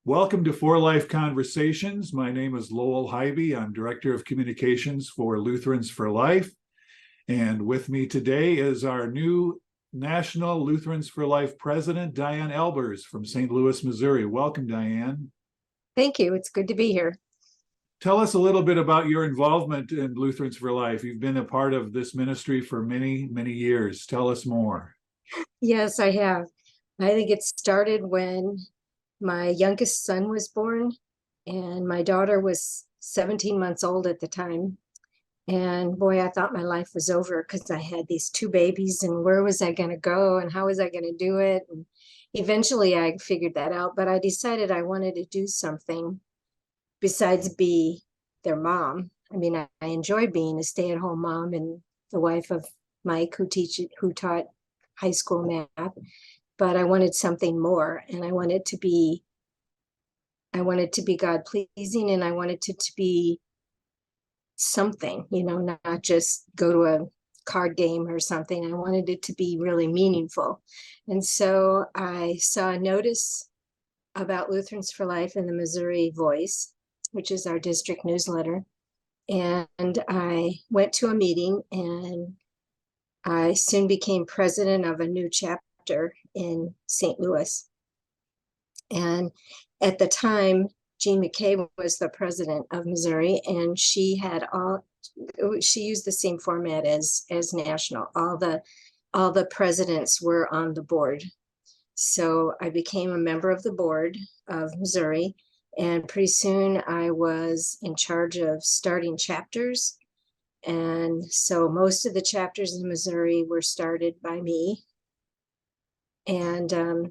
Welcome to For Life Conversations. My name is Lowell Hybe. I'm Director of Communications for Lutherans For Life. And with me today is our new National Lutherans For Life President, Diane Albers from St. Louis, Missouri. Welcome, Diane. Thank you. It's good to be here. Tell us a little bit about your involvement in Lutherans For Life. You've been a part of this ministry for many, many years. Tell us more. Yes, I have. I think it started when my youngest son was born, and my daughter was 17 months old at the time. And boy, I thought my life was over because I had these two babies, and where was I going to go and how was I going to do it? And eventually I figured that out, but I decided I wanted to do something besides be their mom. I mean, I enjoy being a stay-at-home mom and the wife of Mike, who taught high school math, but I wanted something more, and I wanted to be God pleasing, and I wanted to be something, not just go to a card game or something. I wanted it to be really meaningful. And so I saw a notice about Lutherans for Life in the Missouri Voice, which is our district newsletter. And I went to a meeting, and I soon became president of a new chapter in St. Louis. And at the time, Jean McKay was the president of Missouri, and she used the same format as national. All the presidents were on the board. So I became a member of the board of Missouri, and pretty soon I was in charge of starting chapters. And so most of the chapters in Missouri were started by me. And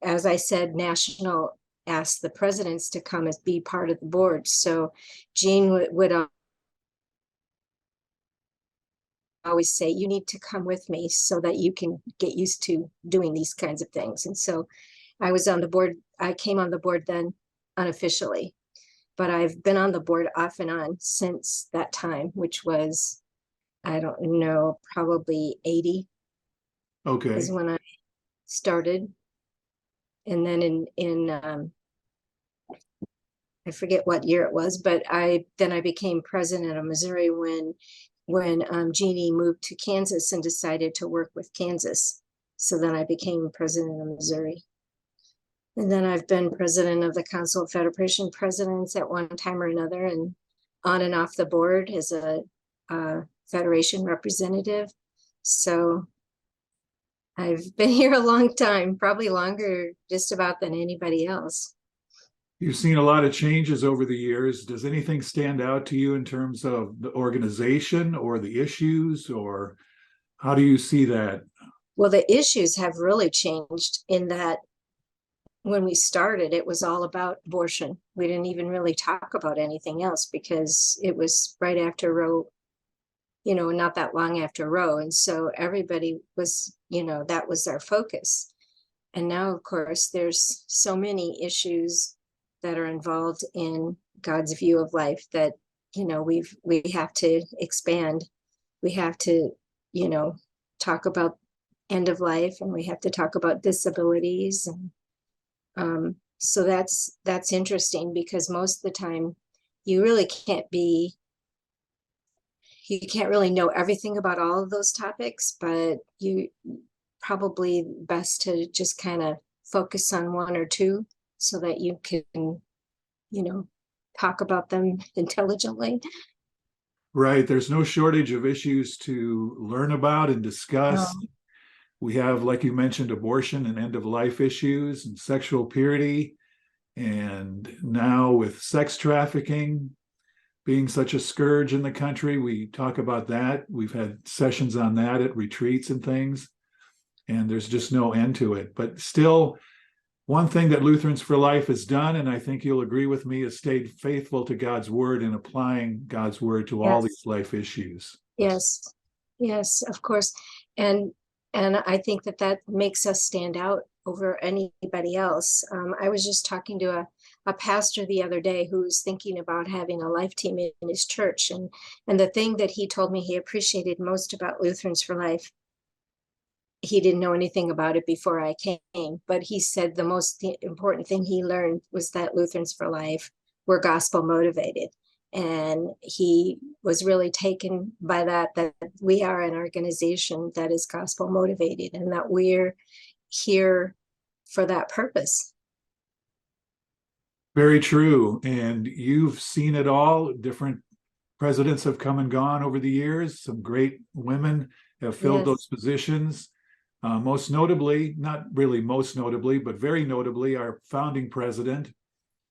as I said, national asked the presidents to come and be part of the board. So Jean would always say, you need to come with me so that you can get used to doing these kinds of things. And so I was on the board. I came on the board then unofficially, but I've been on the board off and on since that time, which was, I don't know, probably 80. Okay. Is when I started. And then I forget what year it was, but I became president of Missouri when Jeannie moved to Kansas and decided to work with Kansas. So then I became president of Missouri. And then I've been president of the Council of Federation Presidents at one time or another, and on and off the board as a federation representative. So I've been here a long time, probably longer just about than anybody else. You've seen a lot of changes over the years. Does anything stand out to you in terms of the organization or the issues, or how do you see that? Well, the issues have really changed in that when we started, it was all about abortion. We didn't even really talk about anything else because it was right after Roe, not that long after Roe. And so everybody was, that was our focus. And now, of course, there's so many issues that are involved in God's view of life that, we have to expand. We have to, talk about end of life, and we have to talk about disabilities. And so that's interesting, because most of the time you really you can't really know everything about all of those topics, but you probably best to just kind of focus on one or two so that you can, talk about them intelligently. Right. There's no shortage of issues to learn about and discuss. We have, like you mentioned, abortion and end of life issues and sexual purity. And now with sex trafficking being such a scourge in the country, we talk about that. We've had sessions on that at retreats and things, and there's just no end to it. But still, one thing that Lutherans for Life has done, and I think you'll agree with me, is stayed faithful to God's word and applying God's word to all these life issues. Yes, of course. And I think that makes us stand out over anybody else. I was just talking to a pastor the other day who's thinking about having a life team in his church. And the thing that he told me he appreciated most about Lutherans for Life he didn't know anything about it before I came, but he said the most important thing he learned was that Lutherans for Life were gospel motivated. And he was really taken by that we are an organization that is gospel motivated and that we're here for that purpose. Very true. And you've seen it all. Different presidents have come and gone over the years. Some great women have filled those positions. Most notably, not really most notably, but very notably, our founding president,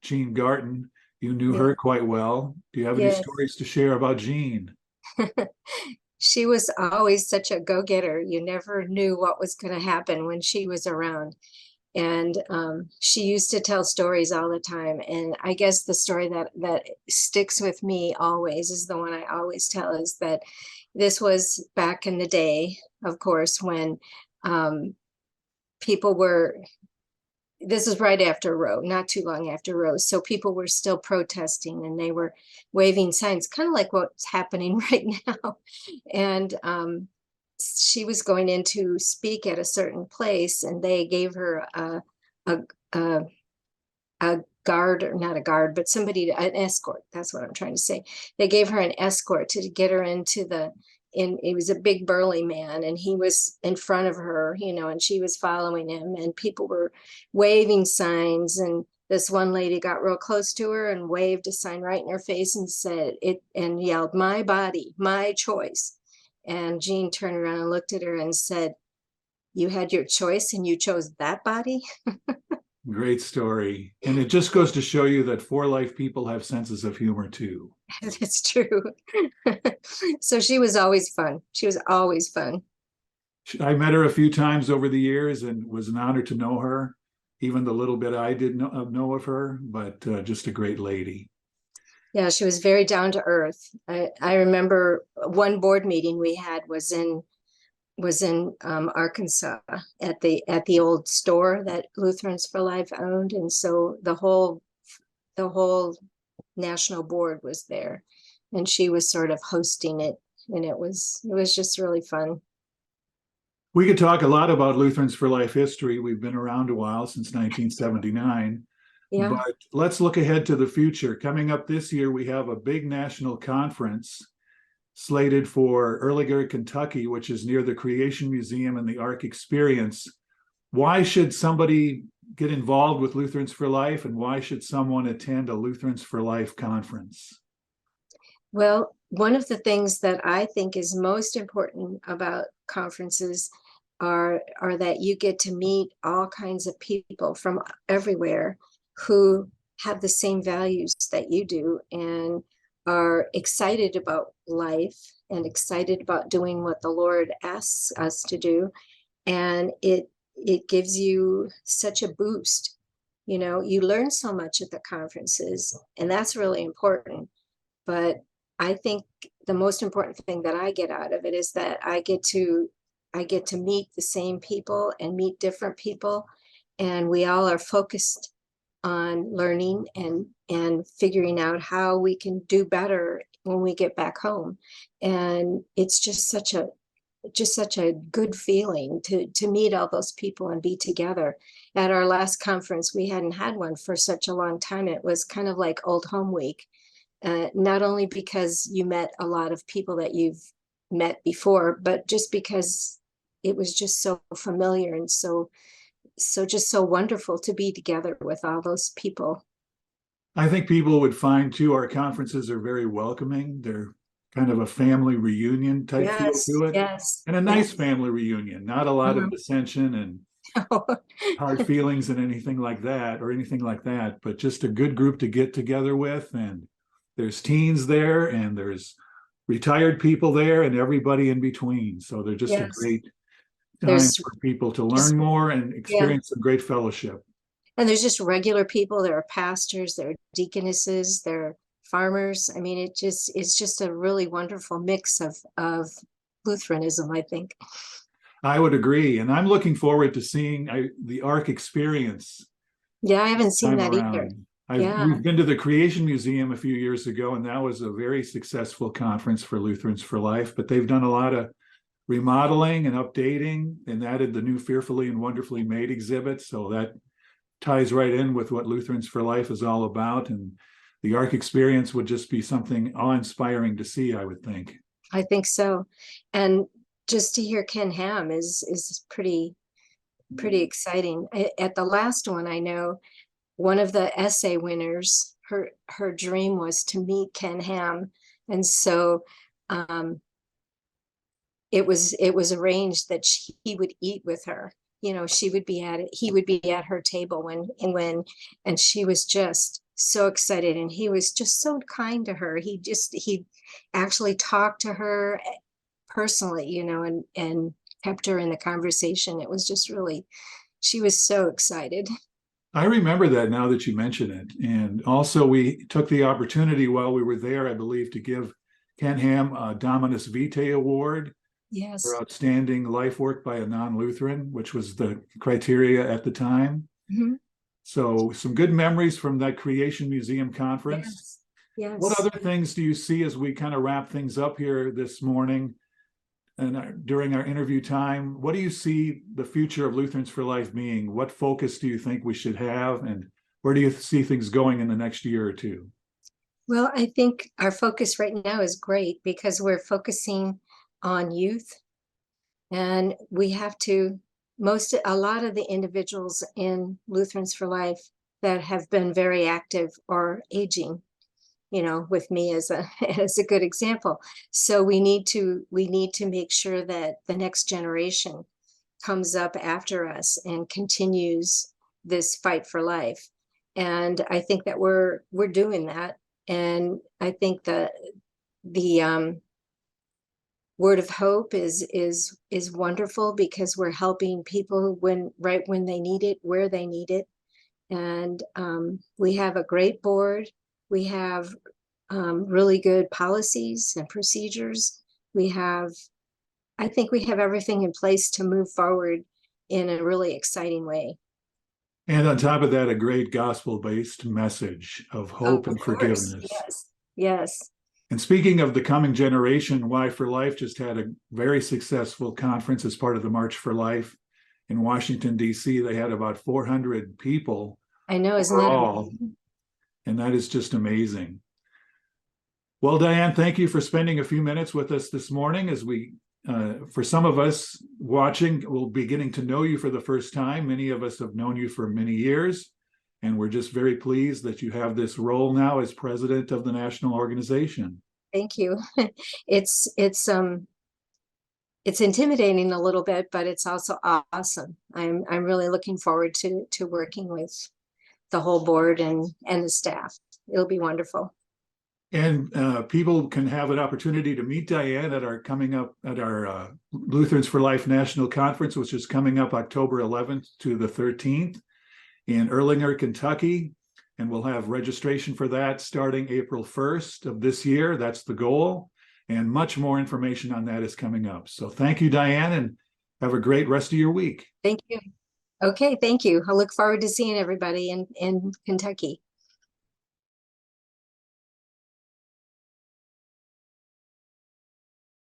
Jean Garton. You knew her quite well. Do you have any stories to share about Jean? She was always such a go-getter. You never knew what was going to happen when she was around. And she used to tell stories all the time. And I guess the story that sticks with me always is the one I always tell, is that this was back in the day, of course, when people were, this is right after Roe, not too long after Roe. So people were still protesting and they were waving signs, kind of like what's happening right now. And she was going in to speak at a certain place, and they gave her a guard, or not a guard, but somebody, an escort. That's what I'm trying to say. They gave her an escort to get her into it was a big burly man, and he was in front of her, and she was following him, and people were waving signs. And this one lady got real close to her and waved a sign right in her face and said it, and yelled, "My body, my choice." And Jean turned around and looked at her and said, "You had your choice and you chose that body?" Great story. And it just goes to show you that For Life people have senses of humor too. It's true. So she was always fun. She was always fun. I met her a few times over the years and was an honor to know her, even the little bit I did know of her, but just a great lady. Yeah, she was very down to earth. I remember one board meeting we had was in Arkansas at the old store that Lutherans for Life owned, and so the whole national board was there, and she was sort of hosting it, and it was just really fun. We could talk a lot about Lutherans for Life history. We've been around a while, since 1979. Yeah. But let's look ahead to the future. Coming up this year, we have a big national conference slated for Earlsburg, Kentucky, which is near the Creation Museum and the Ark Experience. Why should somebody get involved with Lutherans for Life, and why should someone attend a Lutherans for Life conference? Well, one of the things that I think is most important about conferences are that you get to meet all kinds of people from everywhere who have the same values that you do and are excited about life and excited about doing what the Lord asks us to do. And it gives you such a boost. You learn so much at the conferences, and that's really important. But I think the most important thing that I get out of it is that I get to meet the same people and meet different people, and we all are focused on learning and figuring out how we can do better when we get back home. And it's just such a good feeling to meet all those people and be together. At our last conference, we hadn't had one for such a long time. It was kind of like Old Home Week, not only because you met a lot of people that you've met before, but just because it was just so familiar and so just so wonderful to be together with all those people. I think people would find too, our conferences are very welcoming. They're kind of a family reunion type feel to it. Yes. And a nice family reunion, not a lot of dissension and hard feelings and anything like that, but just a good group to get together with. And there's teens there, and there's retired people there, and everybody in between. So they're just a great time for people to learn more and experience some great fellowship. And there's just regular people. There are pastors, there are deaconesses, there are farmers. I mean, it's just a really wonderful mix of Lutheranism, I think. I would agree. And I'm looking forward to seeing the Ark Experience. Yeah, I haven't seen that either. We've been to the Creation Museum a few years ago, and that was a very successful conference for Lutherans for Life, but they've done a lot of remodeling and updating and added the new Fearfully and Wonderfully Made exhibit. So that ties right in with what Lutherans for Life is all about. And the ARC experience would just be something awe-inspiring to see, I would think. I think so. And just to hear Ken Ham is pretty exciting. At the last one, I know one of the essay winners, her dream was to meet Ken Ham. And so it was arranged that he would eat with her. You know, he would be at her table and she was just so excited, and he was just so kind to her. He actually talked to her personally, you know, and kept her in the conversation. It was just really, she was so excited. I remember that now that you mention it. And also we took the opportunity while we were there, I believe, to give Ken Ham a Dominus Vitae Award. Yes. For outstanding life work by a non-Lutheran, which was the criteria at the time. Mm-hmm. So some good memories from that Creation Museum conference. Yes. Yes. What other things do you see as we kind of wrap things up here this morning and during our interview time? What do you see the future of Lutherans for Life being? What focus do you think we should have? And where do you see things going in the next year or two? Well, I think our focus right now is great because we're focusing on youth, and we have to, a lot of the individuals in Lutherans for Life that have been very active are aging, you know, with me as a good example. So we need to make sure that the next generation comes up after us and continues this fight for life. And I think that we're doing that. And I think that the Word of Hope is wonderful because we're helping people right when they need it, where they need it. And we have a great board. We have really good policies and procedures. I think we have everything in place to move forward in a really exciting way. And on top of that, a great gospel-based message of hope and forgiveness. Yes. Yes. And speaking of the coming generation, Y for Life just had a very successful conference as part of the March for Life in Washington, D.C. They had about 400 people. I know, isn't that amazing? And that is just amazing. Well, Diane, thank you for spending a few minutes with us this morning as we, for some of us watching, will be getting to know you for the first time. Many of us have known you for many years. And we're just very pleased that you have this role now as president of the national organization. Thank you. It's intimidating a little bit, but it's also awesome. I'm really looking forward to working with the whole board and the staff. It'll be wonderful. And people can have an opportunity to meet Diane at our Lutherans for Life National Conference, which is coming up October 11th to the 13th. In Erlanger, Kentucky, and we'll have registration for that starting April 1st of this year. That's the goal, and much more information on that is coming up. So thank you, Diane, and have a great rest of your week. Thank you. Okay, thank you. I look forward to seeing everybody in Kentucky.